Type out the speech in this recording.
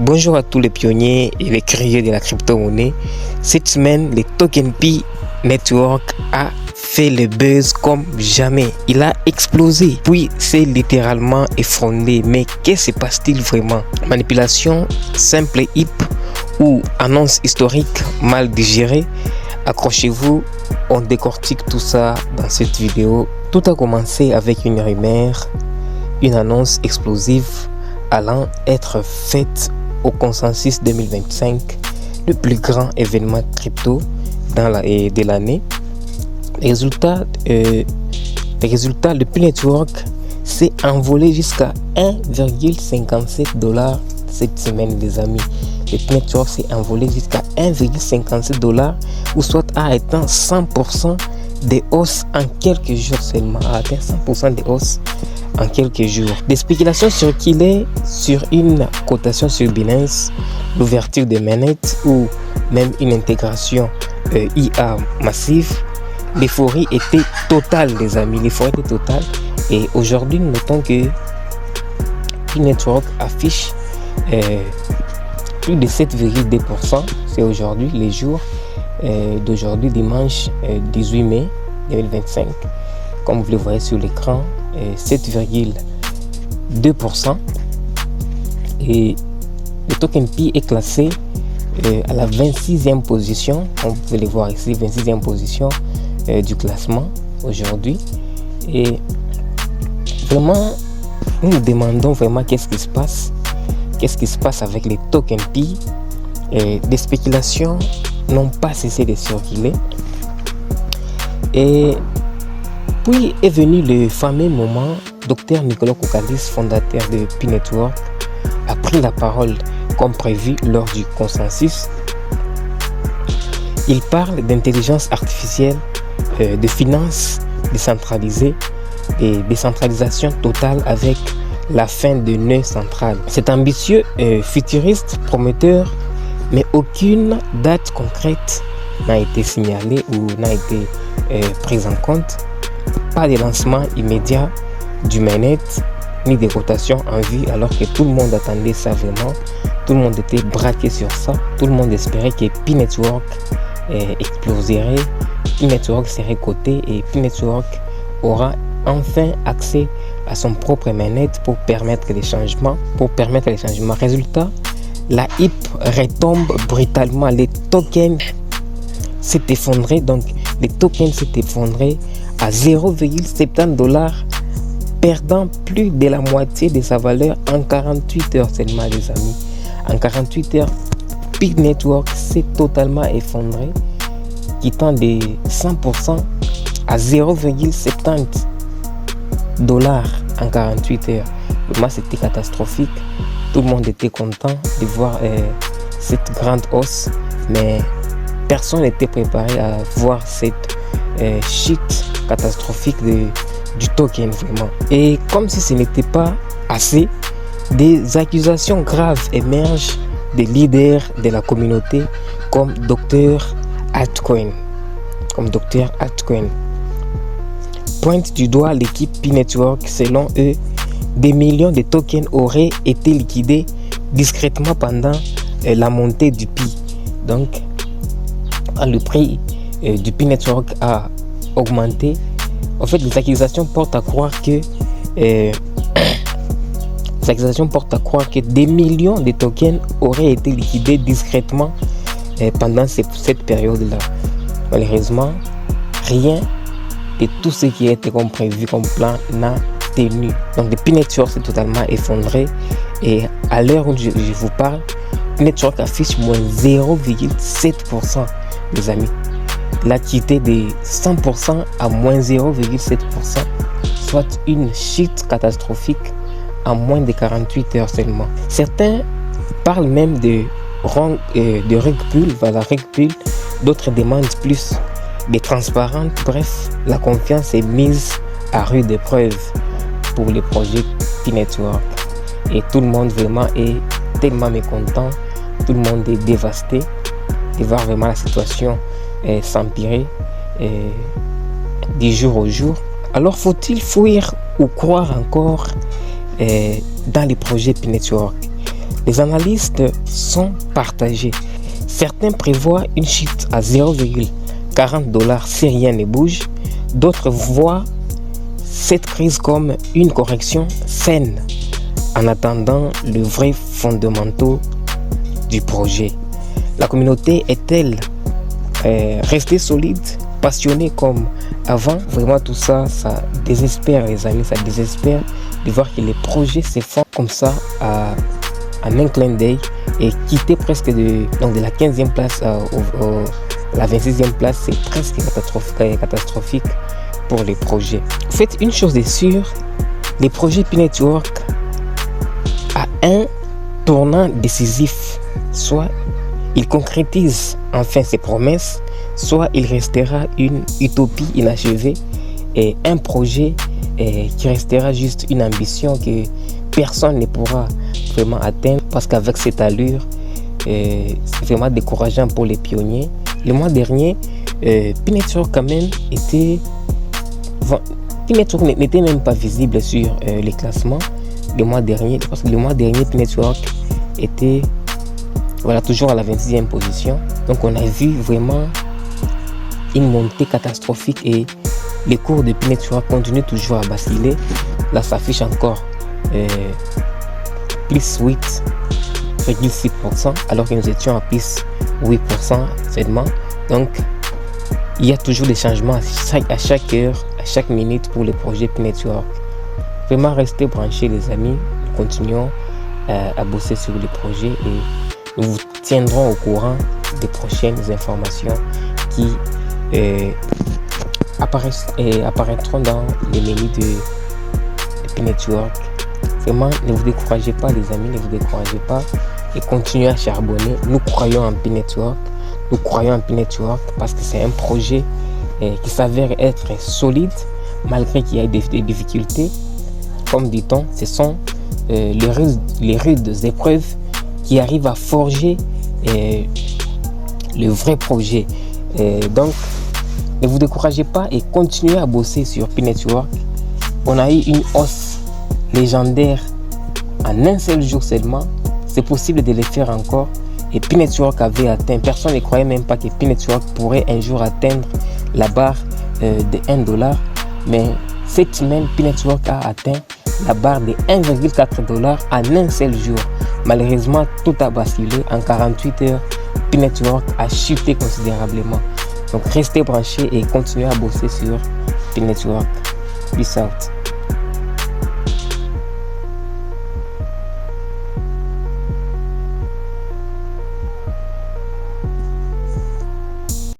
Bonjour à tous les pionniers et les curieux de la crypto-monnaie. Cette semaine, le Token Pi Network a fait le buzz comme jamais. Il a explosé, puis s'est littéralement effondré. Mais que se passe-t-il vraiment? Manipulation simple hip ou annonce historique mal digérée? Accrochez-vous, on décortique tout ça dans cette vidéo. Tout a commencé avec une rumeur, une annonce explosive allant être faite au Consensus 2025, le plus grand événement crypto de l'année. Les résultats, le Pi Network s'est envolé jusqu'à 1,57$ cette semaine, les amis. Le Pi Network s'est envolé jusqu'à 1,57$, ou soit a atteint 100% de hausse en quelques jours seulement. A atteint 100% de hausse en quelques jours. Des spéculations circulaient sur une cotation sur Binance, l'ouverture de mainnet ou même une intégration IA massive. L'euphorie était totale, les amis. L'euphorie était totale. Et aujourd'hui, nous notons que Pi Network affiche plus de 7,2%. C'est aujourd'hui, les jours d'aujourd'hui, dimanche 18 mai 2025. Comme vous le voyez sur l'écran, 7,2%. Et le Token Pi est classé à la 26e position. Comme vous pouvez le voir ici, 26e position du classement aujourd'hui. Et vraiment, nous nous demandons vraiment qu'est-ce qui se passe. Qu'est-ce qui se passe avec les Token Pi? Des spéculations n'ont pas cessé de circuler. Et puis est venu le fameux moment. Dr Nicolas Kokkalis, fondateur de Pi Network, a pris la parole comme prévu lors du consensus. Il parle d'intelligence artificielle, de finances décentralisées et décentralisation totale avec la fin de nœuds centrales. C'est ambitieux, futuriste, prometteur, mais aucune date concrète n'a été signalée ou n'a été prise en compte. Pas de lancement immédiat du mainnet ni de rotation en vue, alors que tout le monde attendait ça vraiment. Tout le monde était braqué sur ça. Tout le monde espérait que Pi Network exploserait, Pi Network serait coté et Pi Network aura enfin accès à son propre mainnet pour permettre les changements. Résultat, la HIP retombe brutalement. Les tokens s'est effondré, donc les tokens s'est effondré à 0,70$, perdant plus de la moitié de sa valeur en 48 heures seulement, les amis. En 48 heures, Pi Network s'est totalement effondré, quittant de 100% à 0,70$ en 48 heures. Vraiment, c'était catastrophique. Tout le monde était content de voir cette grande hausse, mais personne n'était préparé à voir cette chute catastrophique du token vraiment. Et comme si ce n'était pas assez, des accusations graves émergent des leaders de la communauté comme Dr Altcoin. Pointe du doigt l'équipe Pi Network. Selon eux, des millions de tokens auraient été liquidés discrètement pendant la montée du Pi. Donc, le prix du Pi Network a augmenté. En fait, les accusations portent à croire que des millions de tokens auraient été liquidés discrètement pendant cette période-là. Malheureusement, rien de tout ce qui a été prévu comme plan n'a tenu. Donc, le Pi Network s'est totalement effondré. Et à l'heure où je vous parle, Pi Network affiche moins 0,7%, les amis. Il a quitté de 100% à moins 0,7%, soit une chute catastrophique en moins de 48 heures seulement. Certains parlent même de rug pull, d'autres demandent plus de transparence. Bref, la confiance est mise à rude épreuve pour le projet Pi Network. Et tout le monde vraiment est tellement mécontent, tout le monde est dévasté de voir vraiment la situation s'empirer du jour au jour. Alors faut-il fuir ou croire encore dans les projets Pi Network? Les analystes sont partagés. Certains prévoient une chute à 0,40$ si rien ne bouge. D'autres voient cette crise comme une correction saine en attendant le vrai fondamentaux du projet. La communauté est-elle restée solide, passionnée comme avant? Vraiment tout ça, ça désespère les amis, ça désespère de voir que les projets se font comme ça en un clin d'œil et quitter presque de la 15e place à la 26e place, c'est presque catastrophique pour les projets. Faites une chose est sûre, les projets P-Network a un tournant décisif, soit il concrétise enfin ses promesses, soit il restera une utopie inachevée et un projet qui restera juste une ambition que personne ne pourra vraiment atteindre, parce qu'avec cette allure, c'est vraiment décourageant pour les pionniers. Le mois dernier, P-Network quand même était... P-Network n'était même pas visible sur les classements le mois dernier, parce que le mois dernier, P-Network était toujours à la 26e position. Donc on a vu vraiment une montée catastrophique et les cours de P-Network continuent toujours à basculer. Là, ça affiche encore plus 8,6%, alors que nous étions à plus 8% seulement. Donc, il y a toujours des changements à chaque heure, à chaque minute pour les projets P-Network. Vraiment, restez branchés les amis. Nous continuons à bosser sur les projets et nous vous tiendrons au courant des prochaines informations qui apparaîtront dans les menus de P-Network. Vraiment, ne vous découragez pas les amis, ne vous découragez pas et continuez à charbonner. Nous croyons en P-Network. Nous croyons en P-Network parce que c'est un projet qui s'avère être solide malgré qu'il y ait des difficultés. Comme dit-on, ce sont les rudes épreuves qui arrivent à forger le vrai projet. Donc, ne vous découragez pas et continuez à bosser sur P-Network. On a eu une hausse légendaire en un seul jour seulement. C'est possible de le faire encore. Et P-Network avait atteint, personne ne croyait même pas que P-Network pourrait un jour atteindre la barre de $1. Mais cette semaine, P-Network a atteint la barre de $1,4 en un seul jour. Malheureusement, tout a basculé. En 48 heures, P-Network a chuté considérablement. Donc restez branchés et continuez à bosser sur P-Network. Peace out.